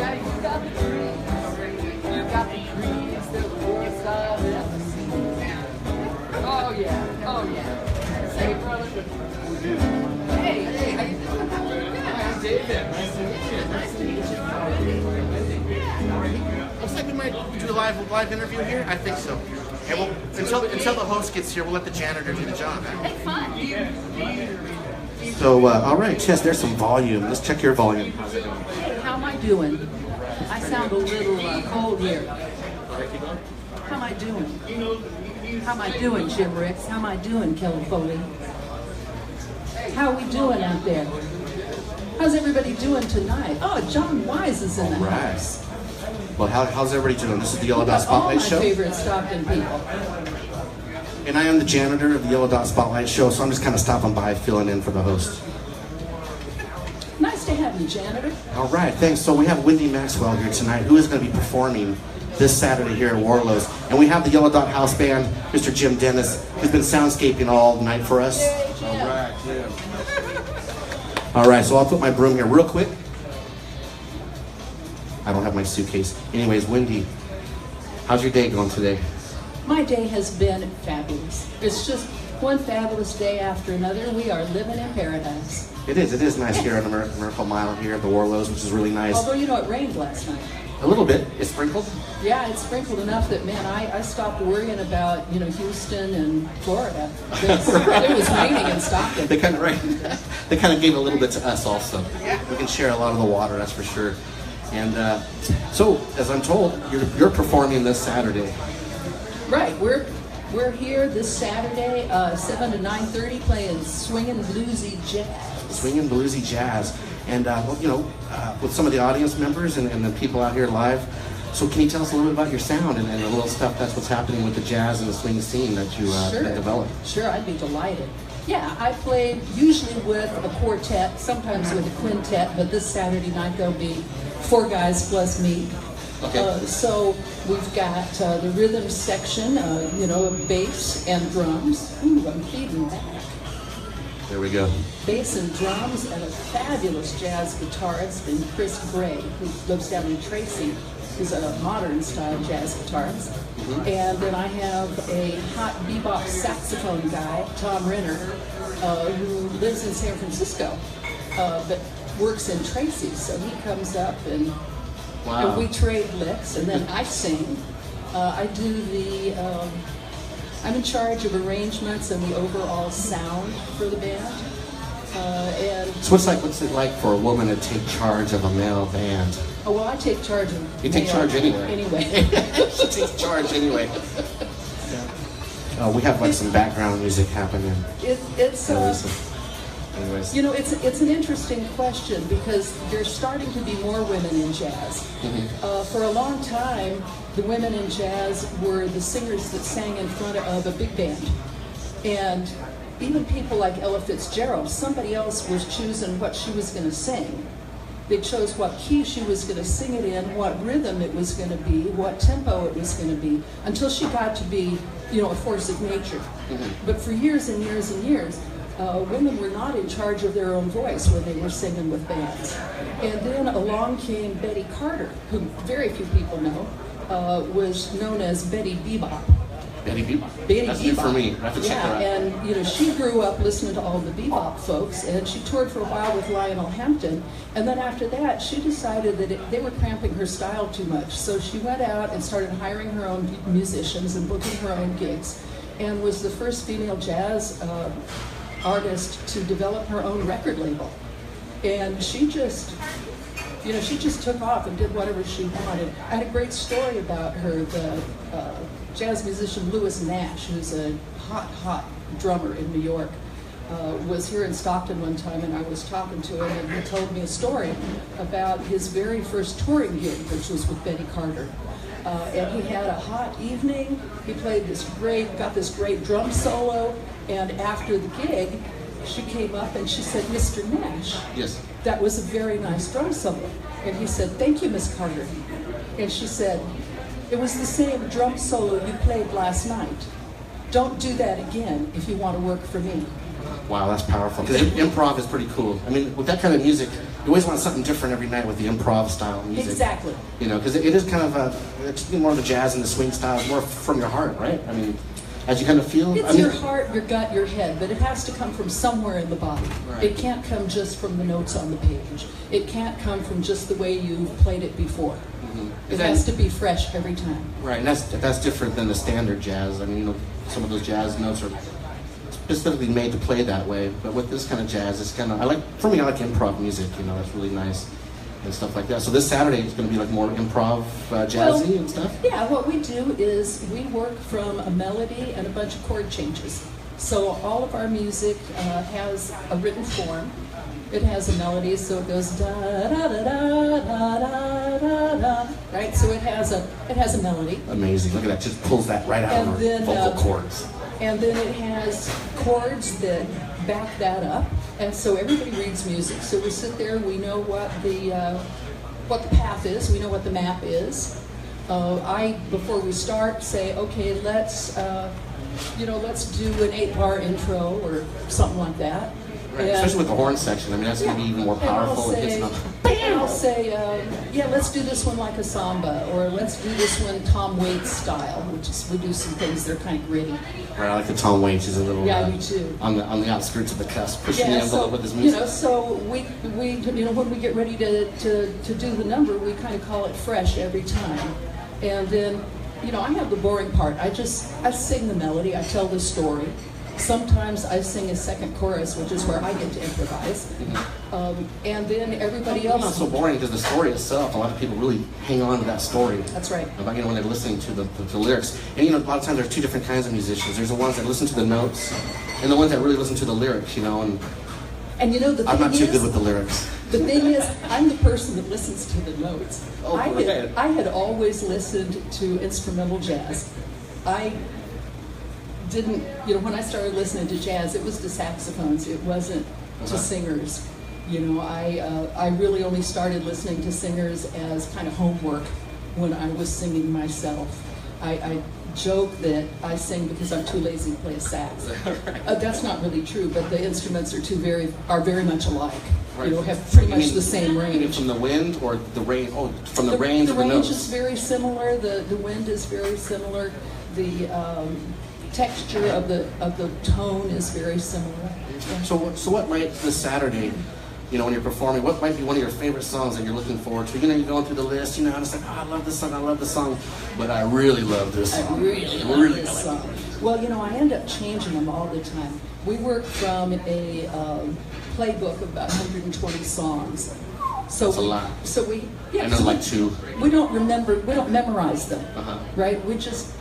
Yeah, you got the trees. You got the trees, the woods I've ever seen. Oh yeah, oh yeah. Say, brother. Hey, how you doing? I'm David. Nice to meet you. Nice to meet you. I'm Wendy. Looks like we might do a live interview here. I think so. And we'll, until the host gets here, we'll let the janitor do the job. Hey, fun. So, all right, Chess, there's some volume. Let's check your volume. Hey, how am I doing? I sound a little cold here. How am I doing? How am I doing, Jim Ricks? How am I doing, Kelly Foley? How are we doing out there? How's everybody doing tonight? Oh, John Wise is in the house. Well, how's everybody doing? This is the Yellow Dot Spotlight Show. All my favorite Stockton people. And I am the janitor of the Yellow Dot Spotlight Show, so I'm just kind of stopping by, filling in for the host. Nice to have you, janitor. All right, thanks. So we have Wendy Maxwell here tonight, who is going to be performing this Saturday here at Warlow's. And we have the Yellow Dot House Band, Mr. Jim Dennis, who's been soundscaping all night for us. Yay, Jim. All right, Jim. All right, so I'll put my broom here real quick. I don't have my suitcase. Anyways, Wendy, how's your day going today? My day has been fabulous. It's just one fabulous day after another. We are living in paradise. It is nice here on the Miracle Mile here at the Warlow's, which is really nice. Although, you know, it rained last night. A little bit. It sprinkled? Yeah, it sprinkled enough that, man, I stopped worrying about, you know, Houston and Florida. It was raining in Stockton. They kind of gave a little bit to us also. We can share a lot of the water, that's for sure. And so, as I'm told, you're performing this Saturday. Right, we're here this Saturday, 7 to 9:30, playing swinging bluesy jazz. Swinging bluesy jazz, and well, you know, with some of the audience members and the people out here live. So, can you tell us a little bit about your sound and the little stuff that's what's happening with the jazz and the swing scene that you developed? Sure, I'd be delighted. Yeah, I play usually with a quartet, sometimes with a quintet, but this Saturday night there'll be 4 guys plus me. Okay. So we've got the rhythm section, you know, bass and drums. Ooh, I'm feeding that. There we go. Bass and drums and a fabulous jazz guitarist in Chris Gray, who lives down in Tracy, who's a modern style jazz guitarist. Mm-hmm. And then I have a hot bebop saxophone guy, Tom Renner, who lives in San Francisco, but works in Tracy. So he comes up and we trade licks, and then I sing. I do I'm in charge of arrangements and the overall sound for the band. So what's it like for a woman to take charge of a male band? Oh, well, I take charge of You take charge anyway. Anyway. She takes charge anyway. We have like some background music happening. Anyways. You know, it's an interesting question because there's starting to be more women in jazz. Mm-hmm. For a long time, the women in jazz were the singers that sang in front of a big band. And even people like Ella Fitzgerald, somebody else was choosing what she was going to sing. They chose what key she was going to sing it in, what rhythm it was going to be, what tempo it was going to be, until she got to be, you know, a force of nature. Mm-hmm. But for years and years and years, women were not in charge of their own voice when they were singing with bands. And then along came Betty Carter, who very few people know, was known as Betty Bebop. Betty Bebop. That's new for me. I have to check her out. And you know, she grew up listening to all the bebop folks, and she toured for a while with Lionel Hampton. And then after that, she decided that they were cramping her style too much. So she went out and started hiring her own musicians and booking her own gigs, and was the first female jazz artist to develop her own record label. And she just took off and did whatever she wanted. I had a great story about her. The jazz musician Louis Nash, who's a hot drummer in New York, was here in Stockton one time, and I was talking to him, and he told me a story about his very first touring gig, which was with Betty Carter. And he had a hot evening. He played got this great drum solo, and after the gig, she came up and she said, "Mr. Nash, yes, that was a very nice drum solo." And he said, "Thank you, Miss Carter." And she said, "It was the same drum solo you played last night. Don't do that again if you want to work for me." Wow, that's powerful. Because improv is pretty cool. I mean, with that kind of music, you always want something different every night with the improv style music. Exactly. You know, because it is kind of it's more of the jazz and the swing style, more from your heart, right? I mean, as you kind of feel. It's your heart, your gut, your head, but it has to come from somewhere in the body. Right. It can't come just from the notes on the page. It can't come from just the way you've played it before. It has to be fresh every time. Right, and that's different than the standard jazz. I mean, you know, some of those jazz notes are specifically made to play that way, but with this kind of jazz, it's kind of, I like improv music, you know, that's really nice and stuff like that. So this Saturday it's going to be like more improv, jazzy and stuff? Yeah, what we do is we work from a melody and a bunch of chord changes. So all of our music has a written form. It has a melody, so it goes da da da da da da da da. Right, so it has a melody. Amazing! Look at that, just pulls that right out of our vocal cords. And then it has chords that back that up, and so everybody reads music. So we sit there, we know what the path is, we know what the map is. Before we start, say, okay, let's do an 8-bar intro or something like that. Right, especially with the horn section. I mean, that's going to be even more powerful. I'll say, yeah, let's do this one like a samba, or let's do this one Tom Waits style, which is, we do some things that are kind of gritty. Right, I like the Tom Waits. He's a little me too. On the outskirts of the cusp, pushing the envelope with his music. You know, so we when we get ready to do the number, we kind of call it fresh every time, and then I have the boring part. I sing the melody. I tell the story. Sometimes I sing a second chorus, which is where I get to improvise. And then everybody else. It's not so boring because the story itself, a lot of people really hang on to that story. That's right. About, when they're listening to the lyrics. And a lot of times there's two different kinds of musicians. There's the ones that listen to the notes and the ones that really listen to the lyrics, and the thing I'm not too good with the lyrics. The thing is, I'm the person that listens to the notes. Oh, I had always listened to instrumental jazz. I didn't, when I started listening to jazz, it was to saxophones. It wasn't to singers. I really only started listening to singers as kind of homework when I was singing myself. I joke that I sing because I'm too lazy to play a sax. That's not really true, but the instruments are very much alike. Right. Have pretty much the same range. From the wind or the range? Oh, from the range of the notes. The range is very similar. The wind is very similar. The texture of the tone is very similar. So what might this Saturday, when you're performing, what might be one of your favorite songs that you're looking forward to? You're going through the list, and it's like, I love this song, but I really love this song. I really love this song. Well, I end up changing them all the time. We work from a playbook of about 120 songs. So that's a lot. So we, I know like two. We don't memorize them, right? We just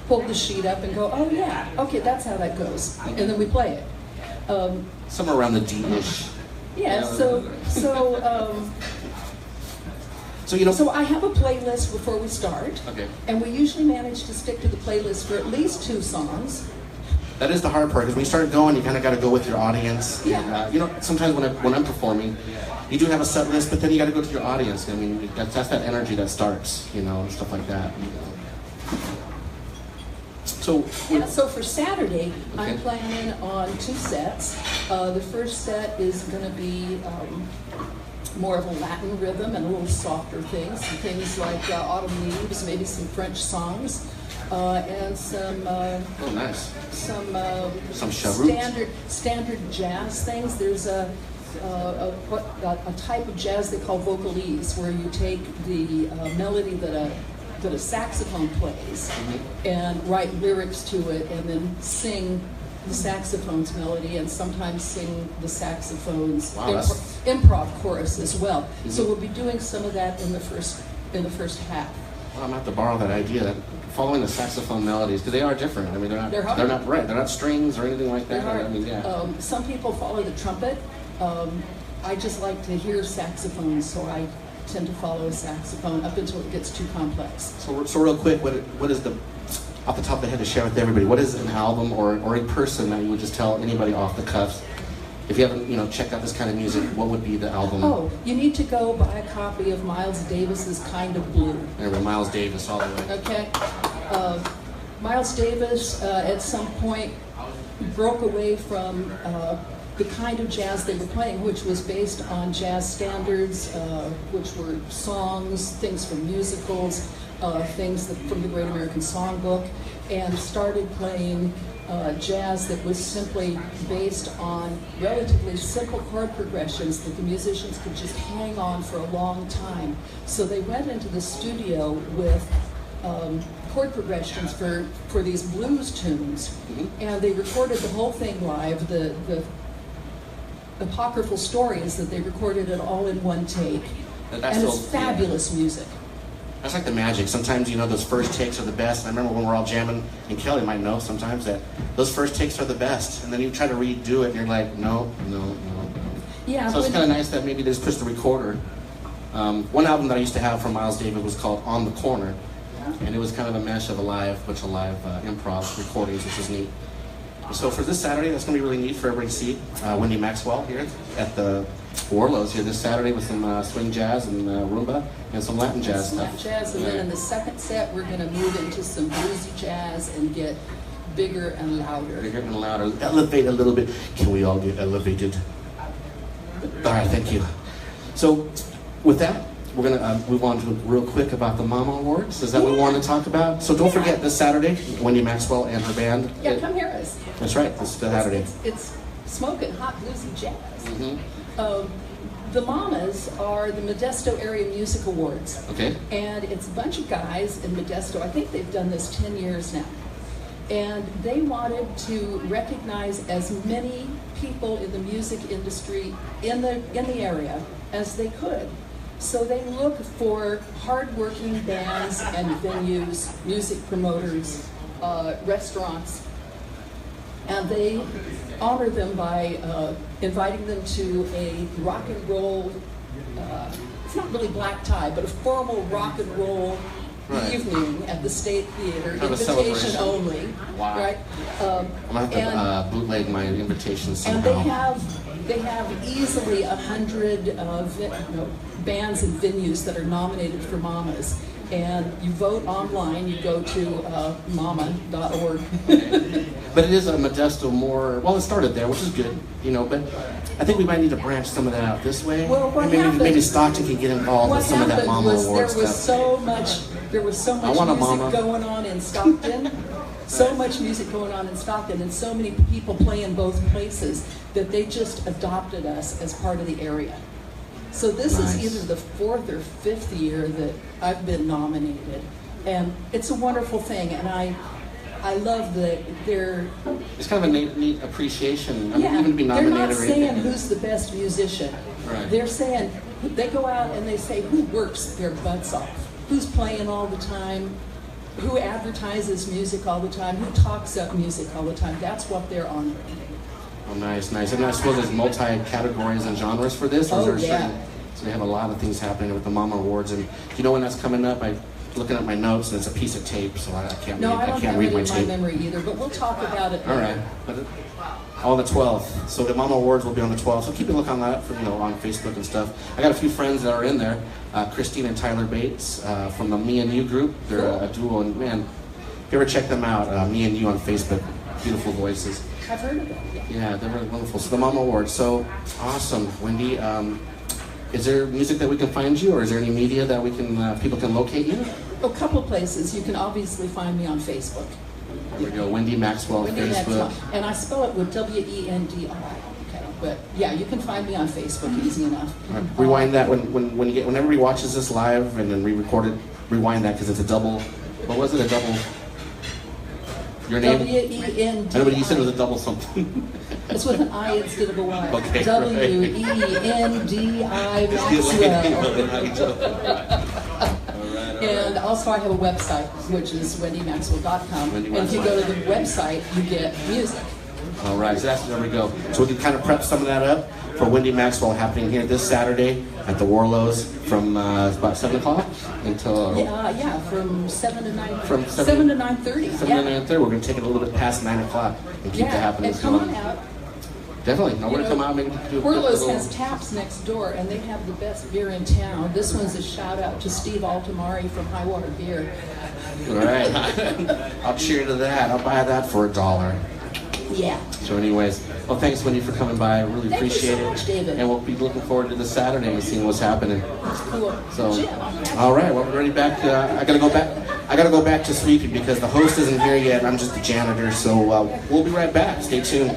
pull the sheet up and go, oh yeah, okay, that's how that goes, and then we play it. Somewhere around the D-ish. Yeah. So I have a playlist before we start. Okay. And we usually manage to stick to the playlist for at least 2 songs. That is the hard part, because when you start going, you kind of got to go with your audience. Yeah. And, sometimes when I'm performing, you do have a set list, but then you got to go to your audience. I mean, that's that energy that starts, and stuff like that. So for Saturday, I'm planning on 2 sets. The first set is going to be more of a Latin rhythm and a little softer things like Autumn Leaves, maybe some French songs, and some standard jazz things. There's a type of jazz they call vocalese, where you take the melody that a saxophone plays and write lyrics to it, and then sing the saxophone's melody, and sometimes sing the saxophone's improv chorus as well. So we'll be doing some of that in the first half. Well, I'm going to have to borrow that idea, that following the saxophone melodies, because they are different. I mean, they're not right. They're not strings or anything like that. I mean, some people follow the trumpet. I just like to hear saxophones, so I tend to follow a saxophone up until it gets too complex. So real quick, what is off the top of the head to share with everybody, what is an album or a person that you would just tell anybody off the cuff? If you haven't, checked out this kind of music, what would be the album? Oh, you need to go buy a copy of Miles Davis's Kind of Blue. There we go, Miles Davis all the way. Okay. Miles Davis, at some point, broke away from the kind of jazz they were playing, which was based on jazz standards, which were songs, things from musicals, things from the Great American Songbook, and started playing jazz that was simply based on relatively simple chord progressions that the musicians could just hang on for a long time. So they went into the studio with chord progressions for these blues tunes, and they recorded the whole thing live. The apocryphal story is that they recorded it all in one take, and it's fabulous music. That's like the magic. Sometimes, you know, those first takes are the best. I remember when we're all jamming, and Kelly might know sometimes that those first takes are the best, and then you try to redo it, and you're like, no. Yeah. So it's kind of nice that maybe they just push the recorder. One album that I used to have from Miles Davis was called On the Corner, and it was kind of a mesh of a bunch of live improv recordings, which was neat. So for this Saturday, that's going to be really neat for everybody to see. Wendy Maxwell here at the Warlow's here this Saturday with some swing jazz and rumba and some Latin jazz stuff. Latin jazz, and then in the second set, we're going to move into some bluesy jazz and get bigger and louder. Bigger and louder. Elevate a little bit. Can we all get elevated? All right, thank you. So with that, we're going to move on to real quick about the Mama Awards. Is that what we want to talk about? So don't forget this Saturday, Wendy Maxwell and her band. Yeah, come hear us. That's right, this Saturday. It's smoking hot bluesy jazz. The Mamas are the Modesto Area Music Awards. Okay. And it's a bunch of guys in Modesto. I think they've done this 10 years now. And they wanted to recognize as many people in the music industry in the area as they could. So they look for hardworking bands and venues, music promoters, restaurants, and they honor them by inviting them to a rock and roll, it's not really black tie, but a formal rock and roll evening at the State Theater, invitation only. Wow. Right? I'm going to have to bootleg my invitation somehow. And they have easily 100 bands and venues that are nominated for Mamas. And you vote online, you go to mama.org. But it is a Modesto more, well, it started there, which is good, you know, but I think we might need to branch some of that out this way. Well, maybe Stockton can get involved with some of that Mama Awards stuff. There was so much music going on in Stockton. So much music going on in Stockton, and so many people play in both places that they just adopted us as part of the area. So this is either the 4th or 5th year that I've been nominated, and it's a wonderful thing. And I love that they're. It's kind of a neat appreciation. I mean, even to be nominated. They're not saying who's the best musician. Right. They're saying they go out and they say who works their butts off, who's playing all the time, who advertises music all the time, who talks up music all the time. That's what they're honoring. Oh, nice. And I suppose there's multi-categories and genres for this? Or yeah. So they have a lot of things happening with the Mama Awards. And do you know when that's coming up? I'm looking at my notes, and it's a piece of tape, so I can't read my tape. No, I don't have it in my memory either, but we'll talk about it. All right. On the 12th. So the Mama Awards will be on the 12th. So keep a look on that, on Facebook and stuff. I got a few friends that are in there. Christine and Tyler Bates from the Me and You group. They're a duo, and man, if you ever check them out, Me and You on Facebook. Beautiful voices. I've heard of them. Yeah, they're really wonderful. So the Mama Awards. So awesome, Wendy. Is there music that we can find you, or is there any media that we can people can locate you? A couple places. You can obviously find me on Facebook. There we go, Wendy Maxwell, Wendy Facebook. Maxwell. And I spell it with Wendy. Okay, but yeah, you can find me on Facebook, easy enough. Right. Rewind that when everybody watches this live and then re-record it. Rewind that because it's a double. What was it? A double. Your name? Wendy. Nobody, you said it was a double something. It's with an I instead of a Y. Okay, Wendi Maxwell. And also I have a website, which is wendymaxwell.com. And if you go to the website, you get music. All right, so there we go. So we can kind of prep some of that up for Wendy Maxwell happening here this Saturday at the Warlow's from about 7 o'clock until... from 7 to 9. From 7 to 9:30. 7 to 9:30. We're going to take it a little bit past 9 o'clock and keep the happenings and come going. on out. Definitely. No, we're going to come out and maybe do a Warlow's has taps next door, and they have the best beer in town. This one's a shout out to Steve Altamari from Highwater Beer. All right. I'll cheer to that. I'll buy that for $1. Yeah. So anyways, well, thanks, Wendy, for coming by. I really Thank appreciate you so much, David. And we'll be looking forward to this Saturday and seeing what's happening. Cool. So, all right, well, we're ready back. I gotta go back to sweeping because the host isn't here yet. I'm just the janitor. So we'll be right back. Stay tuned.